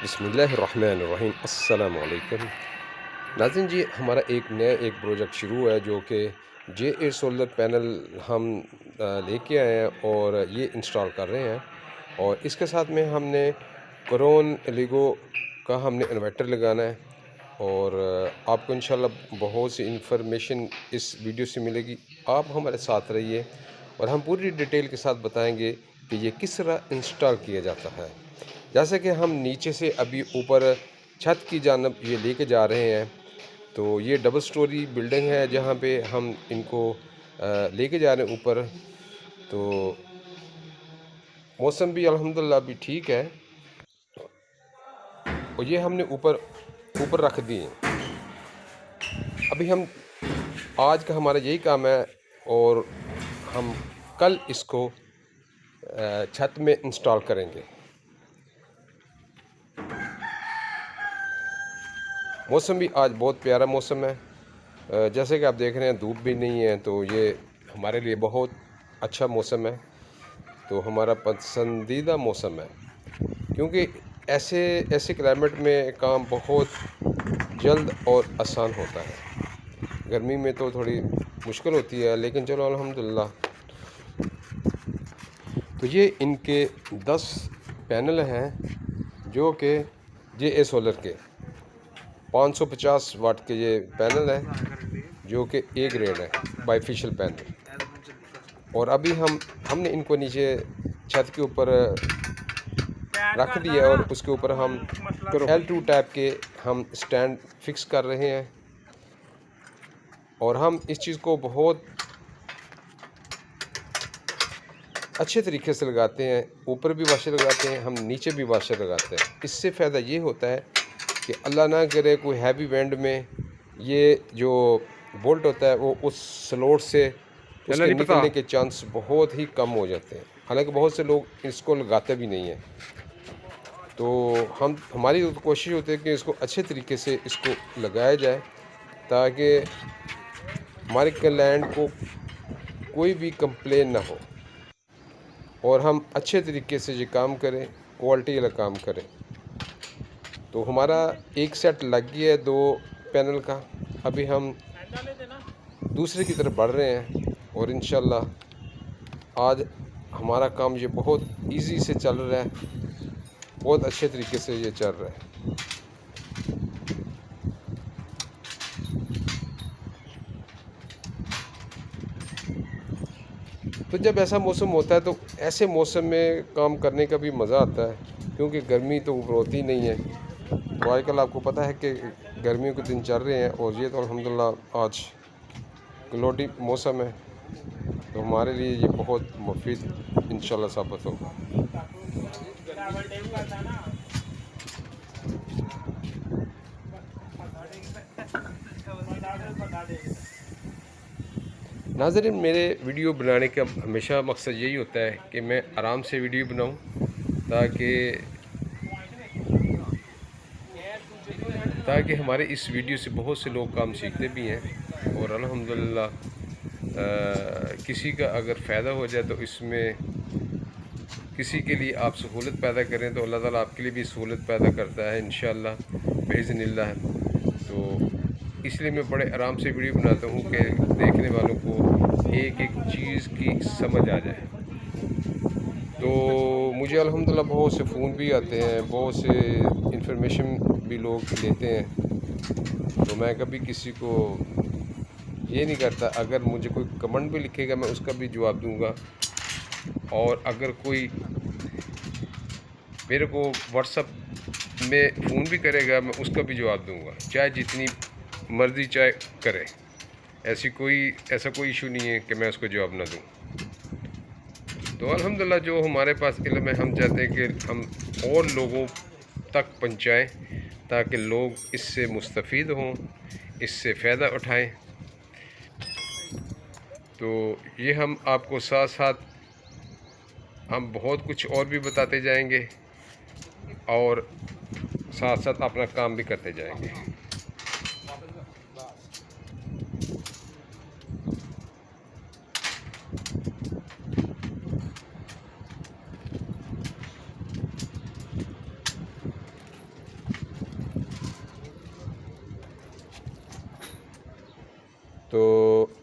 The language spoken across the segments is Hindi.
बिस्मिल्लाहिर्रहमानिर्रहीम अस्सलाम वालेकुम। नाज़रीन जी, हमारा एक प्रोजेक्ट शुरू है जो कि JA सोलर पैनल हम लेके आए हैं और ये इंस्टॉल कर रहे हैं। और इसके साथ में हमने क्रोन एलिगो का हमने इन्वर्टर लगाना है। और आपको इंशाल्लाह बहुत सी इंफॉर्मेशन इस वीडियो से मिलेगी। आप हमारे साथ रहिए और हम पूरी डिटेल के साथ बताएंगे कि ये किस तरह इंस्टॉल किया जाता है। जैसे कि हम नीचे से अभी ऊपर छत की जानब ये लेके जा रहे हैं, तो ये डबल स्टोरी बिल्डिंग है जहाँ पे हम इनको लेके जा रहे हैं ऊपर। तो मौसम भी अल्हम्दुलिल्लाह अभी ठीक है और ये हमने ऊपर ऊपर रख दिए। अभी हम आज का हमारा यही काम है और हम कल इसको छत में इंस्टॉल करेंगे। मौसम भी आज बहुत प्यारा मौसम है। जैसे कि आप देख रहे हैं धूप भी नहीं है, तो ये हमारे लिए बहुत अच्छा मौसम है। तो हमारा पसंदीदा मौसम है क्योंकि ऐसे ऐसे क्लाइमेट में काम बहुत जल्द और आसान होता है। गर्मी में तो थोड़ी मुश्किल होती है, लेकिन चलो अल्हम्दुलिल्लाह। तो ये इनके 10 पैनल हैं जो कि JA सोलर के 550 वाट के ये पैनल है जो कि A ग्रेड है, बाईफिशियल पैनल। और अभी हमने इनको नीचे छत के ऊपर रख दिया और उसके ऊपर हम L2 टाइप के हम स्टैंड फिक्स कर रहे हैं। और हम इस चीज़ को बहुत अच्छे तरीके से लगाते हैं। ऊपर भी वाशर लगाते हैं, हम नीचे भी वाशर लगाते हैं। इससे फ़ायदा ये होता है कि अल्लाह ना करे कोई हैवी विंड में ये जो बोल्ट होता है वो उस स्लोट से उसके निकलने के चांस बहुत ही कम हो जाते हैं। हालांकि बहुत से लोग इसको लगाते भी नहीं हैं। तो हमारी कोशिश होती है कि इसको अच्छे तरीके से इसको लगाया जाए ताकि हमारे क्लाइंट को कोई भी कंप्लेन ना हो और हम अच्छे तरीके से ये काम करें, क्वालिटी वाला काम करें। तो हमारा एक सेट लग गया है 2 पैनल का। अभी हम दूसरे की तरफ बढ़ रहे हैं और इंशाल्लाह आज हमारा काम ये बहुत इजी से चल रहा है, बहुत अच्छे तरीके से ये चल रहा है। तो जब ऐसा मौसम होता है तो ऐसे मौसम में काम करने का भी मज़ा आता है क्योंकि गर्मी तो ऊपर होती ही नहीं है। तो आजकल आपको पता है कि गर्मियों के दिन चल रहे हैं और ये तो अल्हम्दुलिल्लाह आज क्लॉडी मौसम है, तो हमारे लिए ये बहुत मुफीद इंशाल्लाह साबित होगा। नाज़रीन, मेरे वीडियो बनाने का हमेशा मकसद यही होता है कि मैं आराम से वीडियो बनाऊं ताकि हमारे इस वीडियो से बहुत से लोग काम सीखते भी हैं। और अल्हम्दुलिल्लाह किसी का अगर फ़ायदा हो जाए तो इसमें किसी के लिए आप सहूलत पैदा करें तो अल्लाह ताला आपके लिए भी सहूलत पैदा करता है इंशाअल्लाह बिइज़्निल्लाह। तो इसलिए मैं बड़े आराम से वीडियो बनाता हूँ कि देखने वालों को एक एक चीज़ की समझ आ जाए। तो मुझे अल्हम्दुलिल्लाह बहुत से फ़ोन भी आते हैं, बहुत से इंफॉर्मेशन भी लोग लेते हैं। तो मैं कभी किसी को ये नहीं करता। अगर मुझे कोई कमेंट भी लिखेगा मैं उसका भी जवाब दूंगा, और अगर कोई मेरे को व्हाट्सअप में फ़ोन भी करेगा मैं उसका भी जवाब दूंगा, चाहे जितनी मर्ज़ी चाहे करे। ऐसा कोई इशू नहीं है कि मैं उसको जवाब ना दूं। तो अल्हम्दुलिल्लाह जो हमारे पास इल्म है हम चाहते हैं कि हम और लोगों तक पहुंचाएं ताकि लोग इससे मुस्तफ़ीद हों, इससे फ़ायदा उठाएं। तो ये हम आपको साथ साथ हम बहुत कुछ और भी बताते जाएंगे और साथ साथ अपना काम भी करते जाएंगे।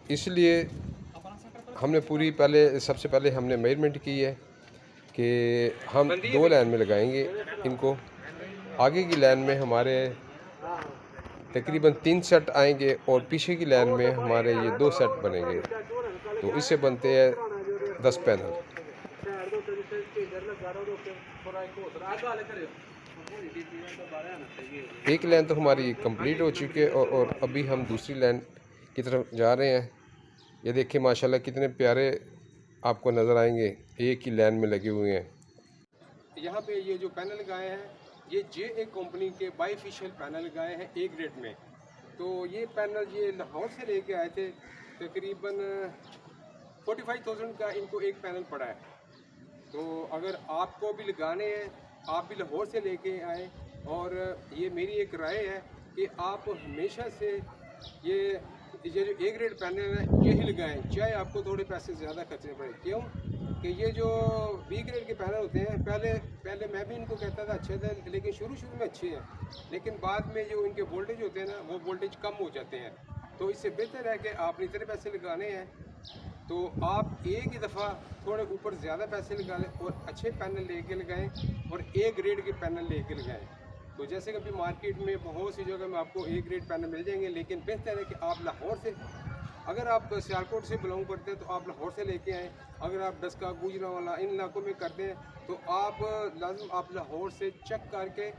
इसलिए हमने पूरी सबसे पहले हमने मेजरमेंट की है कि हम 2 लाइन में लगाएंगे इनको। आगे की लाइन में हमारे तकरीबन 3 सेट आएंगे और पीछे की लाइन में हमारे ये 2 सेट बनेंगे। तो इससे बनते हैं 10 पैनल। एक लाइन तो हमारी कंप्लीट हो चुकी है और अभी हम दूसरी लाइन की तरफ जा रहे हैं। ये देखिए माशाल्लाह कितने प्यारे आपको नज़र आएंगे, एक ही लाइन में लगे हुए हैं। यहाँ पे ये जो पैनल लगाए हैं ये JA कंपनी के बाईफिशियल पैनल लगाए हैं A ग्रेड में। तो ये पैनल ये लाहौर से लेके आए थे, तकरीबन 45,000 का इनको एक पैनल पड़ा है। तो अगर आपको भी लगाने हैं, आप भी लाहौर से लेके आए। और ये मेरी एक राय है कि आप हमेशा से ये जो A ग्रेड पैनल है यही लगाएं, चाहे आपको थोड़े पैसे ज़्यादा खर्चने पड़े। क्यों कि ये जो B ग्रेड के पैनल होते हैं, पहले मैं भी इनको कहता था अच्छे थे, लेकिन शुरू में अच्छे हैं, लेकिन बाद में जो इनके वोल्टेज होते हैं ना वो वोल्टेज कम हो जाते हैं। तो इससे बेहतर है कि आपने इतने पैसे लगाने हैं तो आप एक ही दफ़ा थोड़े ऊपर ज़्यादा पैसे लगा लें और अच्छे पैनल लेके लगाएं और A ग्रेड के पैनल लेके लगाएं। तो जैसे कभी मार्केट में बहुत सी जगह में आपको A ग्रेड पैनल मिल जाएंगे, लेकिन बेहतर है कि आप लाहौर से, अगर आप सियालकोट से बिलोंग करते हैं तो आप लाहौर से लेके आएँ। अगर आप डस्का, गुजरांवाला इन इलाकों में करते हैं तो आप लाजम आप लाहौर से चेक करके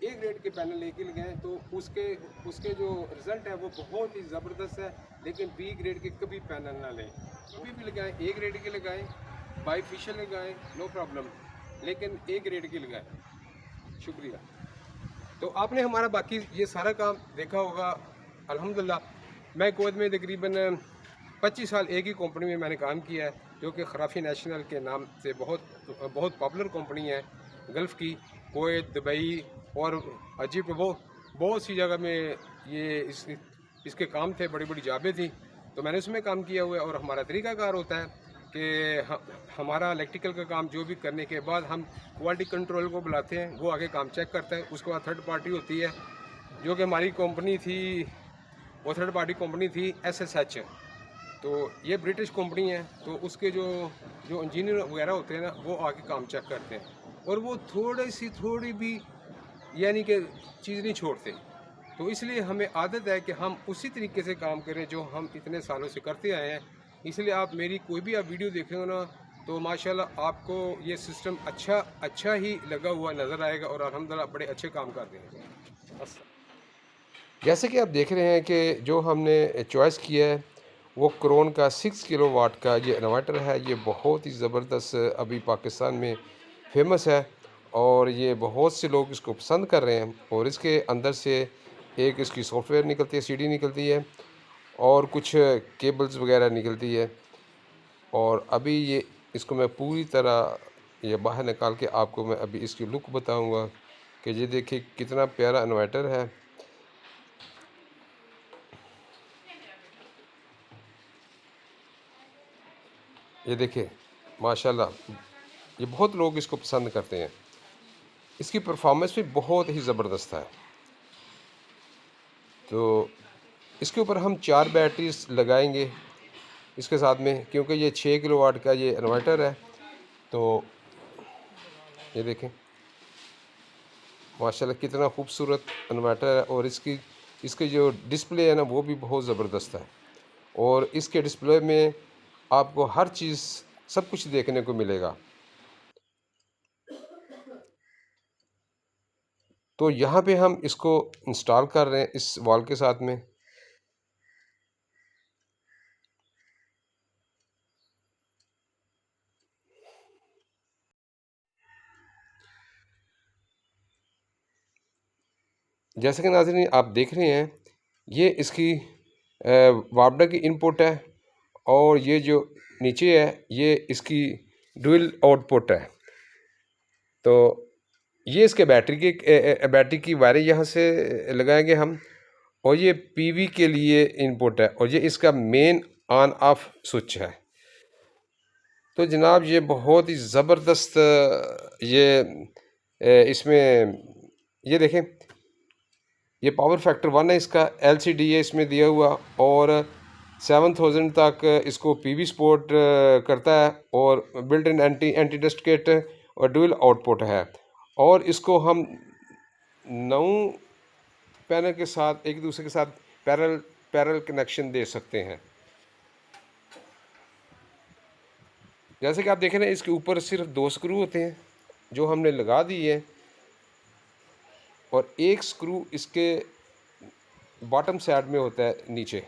A ग्रेड के पैनल लेके लगाएं। तो उसके जो रिज़ल्ट है वो बहुत ही ज़बरदस्त है। लेकिन B ग्रेड के कभी पैनल ना लें, कभी भी लगाएं A ग्रेड के लगाएं, बाईफिशियल लगाएं, नो प्रॉब्लम, लेकिन A ग्रेड के लगाएं। शुक्रिया। तो आपने हमारा बाकी ये सारा काम देखा होगा। अल्हम्दुलिल्लाह मैं कुवैत में तकरीबन 25 साल एक ही कंपनी में मैंने काम किया है, जो कि खराफी नेशनल के नाम से बहुत पॉपुलर कंपनी है गल्फ़ की। कुवैत, दुबई और अजीब बहुत सी जगह में ये इसके काम थे, बड़ी बड़ी जॉबें थी। तो मैंने उसमें काम किया हुआ है। और हमारा तरीक़ाकार होता है कि हमारा इलेक्ट्रिकल का काम जो भी करने के बाद हम क्वालिटी कंट्रोल को बुलाते हैं, वो आगे काम चेक करता है। उसके बाद थर्ड पार्टी होती है, जो कि हमारी कंपनी थी, वो थर्ड पार्टी कंपनी थी SSH। तो ये ब्रिटिश कंपनी है। तो उसके जो इंजीनियर वगैरह होते हैं ना, वो आगे काम चेक करते हैं और वो थोड़ी भी यानी कि चीज़ नहीं छोड़ते। तो इसलिए हमें आदत है कि हम उसी तरीके से काम करें जो हम इतने सालों से करते आए हैं। इसलिए आप मेरी कोई भी आप वीडियो देखेंगे ना तो माशाल्लाह आपको ये सिस्टम अच्छा ही लगा हुआ नज़र आएगा और अल्हम्दुलिल्लाह बड़े अच्छे काम कर रहे हैं। जैसे कि आप देख रहे हैं कि जो हमने चॉइस किया है वो क्रोन का 6 किलोवाट का ये इन्वर्टर है। ये बहुत ही ज़बरदस्त अभी पाकिस्तान में फेमस है और ये बहुत से लोग इसको पसंद कर रहे हैं। और इसके अंदर से एक इसकी सॉफ्टवेयर निकलती है, CD निकलती है और कुछ केबल्स वगैरह निकलती है। और अभी ये इसको मैं पूरी तरह ये बाहर निकाल के आपको मैं अभी इसकी लुक बताऊंगा कि ये देखिए कितना प्यारा इन्वर्टर है। ये देखिए माशाल्लाह, ये बहुत लोग इसको पसंद करते हैं। इसकी परफॉर्मेंस भी बहुत ही ज़बरदस्त है। तो इसके ऊपर हम 4 बैटरीज लगाएंगे इसके साथ में, क्योंकि ये 6 किलोवाट का ये इन्वर्टर है। तो ये देखें माशाल्लाह कितना खूबसूरत इन्वर्टर है। और इसकी जो डिस्प्ले है ना वो भी बहुत ज़बरदस्त है। और इसके डिस्प्ले में आपको हर चीज़ सब कुछ देखने को मिलेगा। तो यहाँ पे हम इसको इंस्टॉल कर रहे हैं इस वॉल के साथ में। जैसे कि नाज़रीन आप देख रहे हैं ये इसकी वापडा की इनपुट है और ये जो नीचे है ये इसकी डुअल आउटपुट है। तो ये इसके बैटरी की वायरें यहाँ से लगाएंगे हम। और ये PV के लिए इनपुट है और ये इसका मेन ऑन ऑफ स्विच है। तो जनाब ये बहुत ही ज़बरदस्त ये इसमें ये देखें ये पावर फैक्टर 1 है, इसका LCD है इसमें दिया हुआ। और 7000 तक इसको पीवी सपोर्ट करता है, और built in anti dust kit और डुअल आउटपुट है। और इसको हम 9 पैनल के साथ एक दूसरे के साथ पैरेलल कनेक्शन दे सकते हैं। जैसे कि आप देखें ना, इसके ऊपर सिर्फ 2 स्क्रू होते हैं जो हमने लगा दिए हैं, और एक स्क्रू इसके बॉटम साइड में होता है नीचे।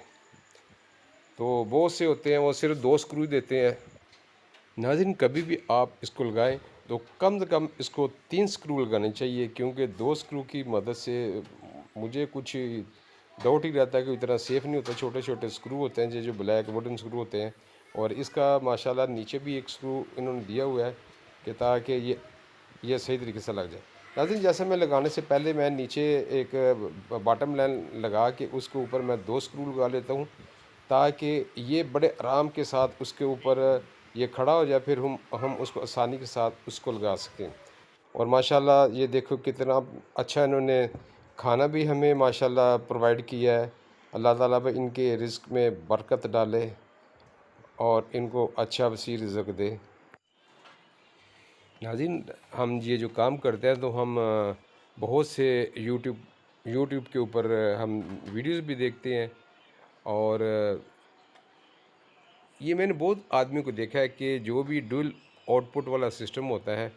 तो बहुत से होते हैं वो सिर्फ 2 स्क्रू देते हैं। नाज़रीन, कभी भी आप इसको लगाएं तो कम से कम इसको 3 स्क्रू लगाने चाहिए, क्योंकि 2 स्क्रू की मदद से मुझे कुछ डाउट ही रहता है कि इतना सेफ़ नहीं होता। छोटे छोटे स्क्रू होते हैं जो ब्लैक वुडन स्क्रू होते हैं, और इसका माशाल्लाह नीचे भी एक स्क्रू इन्होंने दिया हुआ है कि ताकि ये सही तरीके से लग जाए। नाज़रीन, जैसे मैं लगाने से पहले मैं नीचे एक बॉटम लाइन लगा के उसके ऊपर मैं 2 स्क्रू लगा लेता हूँ, ताकि ये बड़े आराम के साथ उसके ऊपर ये खड़ा हो जाए, फिर हम उसको आसानी के साथ उसको लगा सकें। और माशाल्लाह ये देखो कितना अच्छा इन्होंने खाना भी हमें माशाल्लाह प्रोवाइड किया है। अल्लाह ताला पे इनके रिज़्क में बरकत डाले और इनको अच्छा वसी रिज़्क दे। नाज़रीन, हम ये जो काम करते हैं तो हम बहुत से यूट्यूब के ऊपर हम वीडियोस भी देखते हैं, और ये मैंने बहुत आदमी को देखा है कि जो भी डुअल आउटपुट वाला सिस्टम होता है,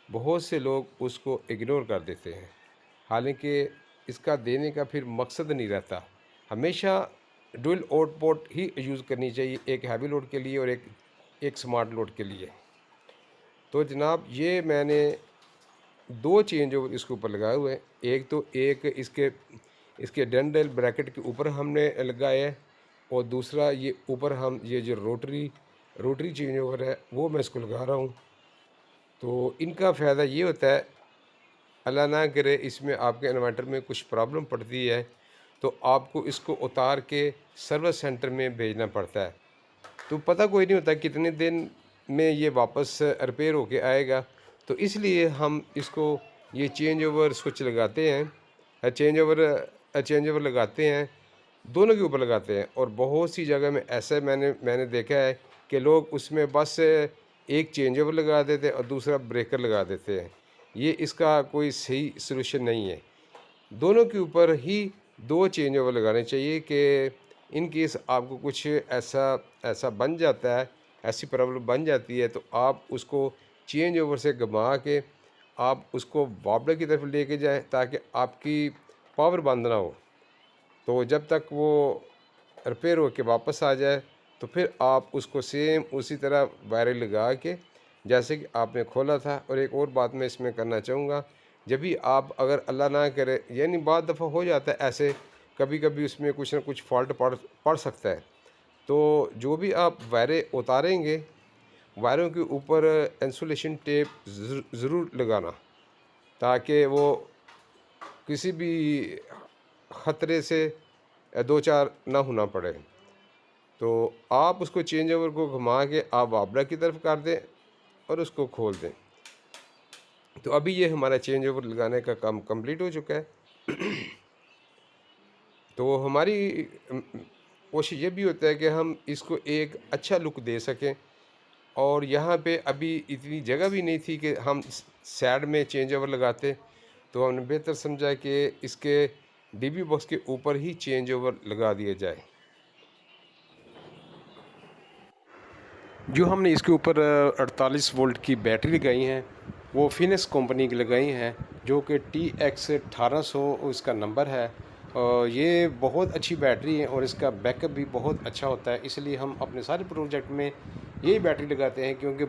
बहुत से लोग उसको इग्नोर कर देते हैं। हालांकि इसका देने का फिर मकसद नहीं रहता। हमेशा डुअल आउटपुट ही यूज़ करनी चाहिए, एक हैवी लोड के लिए और एक स्मार्ट लोड के लिए। तो जनाब, ये मैंने 2 चेंज ओवर इसके ऊपर लगाए हुए हैं। एक इसके डंडल ब्रैकेट के ऊपर हमने लगाया है, और दूसरा ये ऊपर हम ये जो रोटरी चेंज ओवर है वो मैं इसको लगा रहा हूँ। तो इनका फ़ायदा ये होता है, अल्लाह ना करे इसमें आपके इन्वर्टर में कुछ प्रॉब्लम पड़ती है तो आपको इसको उतार के सर्विस सेंटर में भेजना पड़ता है। तो पता कोई नहीं होता कितने दिन में ये वापस रिपेयर होके आएगा। तो इसलिए हम इसको ये चेंज ओवर स्विच लगाते हैं, चेंज ओवर लगाते हैं, दोनों के ऊपर लगाते हैं। और बहुत सी जगह में ऐसा मैंने देखा है कि लोग उसमें बस एक चेंज ओवर लगा देते हैं और दूसरा ब्रेकर लगा देते हैं। ये इसका कोई सही सलूशन नहीं है। दोनों के ऊपर ही 2 चेंज ओवर लगाने चाहिए कि इन केस आपको कुछ ऐसा बन जाता है, ऐसी प्रॉब्लम बन जाती है, तो आप उसको चेंज ओवर से घुमा के आप उसको वापडर की तरफ लेके जाएं, ताकि आपकी पावर बंद ना हो। तो जब तक वो रिपेयर होके वापस आ जाए तो फिर आप उसको सेम उसी तरह वायरिंग लगा के जैसे कि आपने खोला था। और एक और बात मैं इसमें करना चाहूँगा, जब भी आप अगर अल्लाह ना करे, यानी बाद दफ़ा हो जाता है ऐसे, कभी कभी उसमें कुछ ना कुछ फॉल्ट पड़ सकता है, तो जो भी आप वायरें उतारेंगे, वायरों के ऊपर इंसुलेशन टेप ज़रूर लगाना, ताकि वो किसी भी ख़तरे से दो चार ना होना पड़े। तो आप उसको चेंज ओवर को घुमा के आप वापडा की तरफ कर दें और उसको खोल दें। तो अभी ये हमारा चेंज ओवर लगाने का काम कंप्लीट हो चुका है। तो हमारी कोशिश ये भी होता है कि हम इसको एक अच्छा लुक दे सकें, और यहाँ पे अभी इतनी जगह भी नहीं थी कि हम साइड में चेंज ओवर लगाते, तो हमने बेहतर समझा कि इसके डीबी बॉक्स के ऊपर ही चेंज ओवर लगा दिया जाए। जो हमने इसके ऊपर 48 वोल्ट की बैटरी लगाई हैं वो फिनिक्स कंपनी की लगाई हैं, जो कि TX 1800 उसका नंबर है। और ये बहुत अच्छी बैटरी है और इसका बैकअप भी बहुत अच्छा होता है, इसलिए हम अपने सारे प्रोजेक्ट में यही बैटरी लगाते हैं, क्योंकि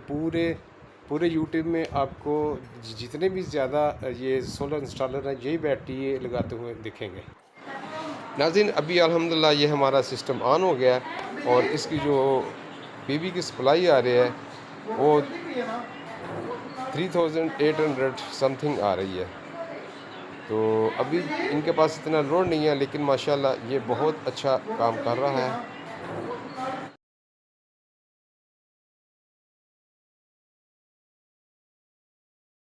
पूरे यूट्यूब में आपको जितने भी ज़्यादा ये सोलर इंस्टॉलर हैं यही बैटरी लगाते हुए दिखेंगे। नाज़रीन, अभी अल्हम्दुलिल्लाह ये हमारा सिस्टम ऑन हो गया है, और इसकी जो पीवी की सप्लाई आ रही है वो 3800 समथिंग आ रही है। तो अभी इनके पास इतना लोड नहीं है, लेकिन माशाल्लाह ये बहुत अच्छा काम कर रहा है।